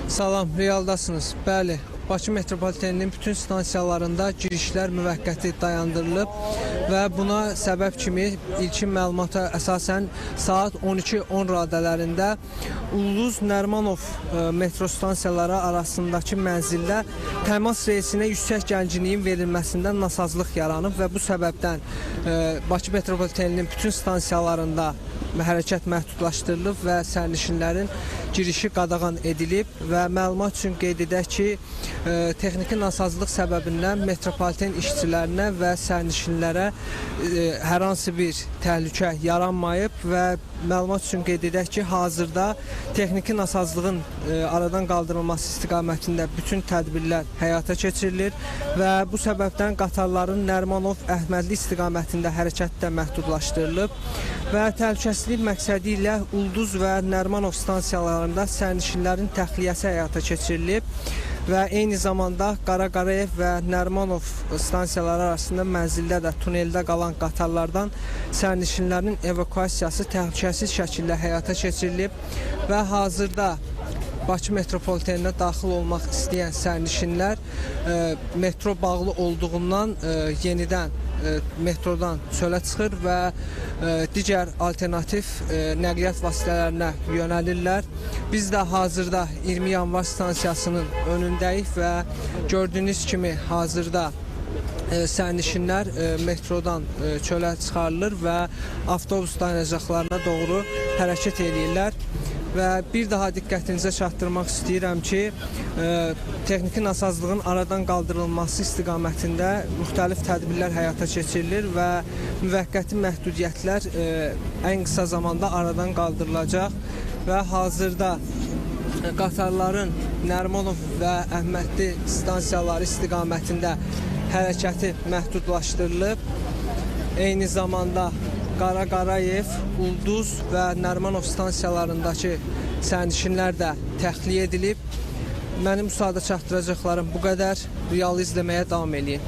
Salam, Realdasınız. Bəli, Bakı metropoliteninin bütün stansiyalarında girişlər müvəqqəti dayandırılıb və buna səbəb kimi ilkin məlumata əsasən saat 12:10 radələrində Ulduz Nərimanov metro stansiyaları arasındakı mənzildə təmas reisinə yüksək gərginliyin verilməsində nasazlıq yaranıb və bu səbəbdən Bakı metropoliteninin bütün stansiyalarında hərəkət məhdudlaşdırılıb və sərnişinlərin girişi qadağan edilib və məlumat üçün qeyd edək ki, texniki nasazlıq səbəbindən metropoliten işçilərinə və sərnişinlərə hər hansı bir təhlükə yaranmayıb və məlumat üçün qeyd edək ki, hazırda texniki nasazlığın aradan qaldırılması istiqamətində bütün tədbirlər həyata keçirilir və bu səbəbdən qatarların Nərimanov Əhmədli istiqamətində hərəkət də məhdudlaşdırılıb və təhlükəsizlik məqsədi ilə Ulduz və Nərimanov stansiyalarında sərnişinlərin təxliyəsi həyata keçirilib və eyni zamanda Qara Qarayev və Nərimanov stansiyaları arasında mənzildə də tuneldə qalan qatarlardan sərnişinlərin evakuasiyası təhlükəsiz şəkildə həyata keçirilib və hazırda Bakı metropoliteninə daxil olmaq istəyən sərnişinlər metro bağlı olduğundan yenidən metrodan çölə çıxır və digər alternativ nəqliyyat vasitələrinə yönəlirlər. Biz də hazırda 20 yanvar stansiyasının önündəyik və gördüyünüz kimi hazırda sərnişinlər metrodan çölə çıxarılır və avtobus dayanacaqlarına doğru hərəkət edirlər. Və bir daha diqqətinizə çatdırmaq istəyirəm ki, texniki nasazlığın aradan qaldırılması istiqamətində müxtəlif tədbirlər həyata keçirilir və müvəqqəti məhdudiyyətlər ən qısa zamanda aradan qaldırılacaq və hazırda qatarların Nərimanov və Əhmədli stansiyaları istiqamətində hərəkəti məhdudlaşdırılıb. Eyni zamanda Qara Qarayev, Ulduz və Nərimanov stansiyalarındakı sərnişinlər də təxliyə edilib. Mənim bu sahədə çatdıracaqlarım bu qədər. Real izləməyə davam edin.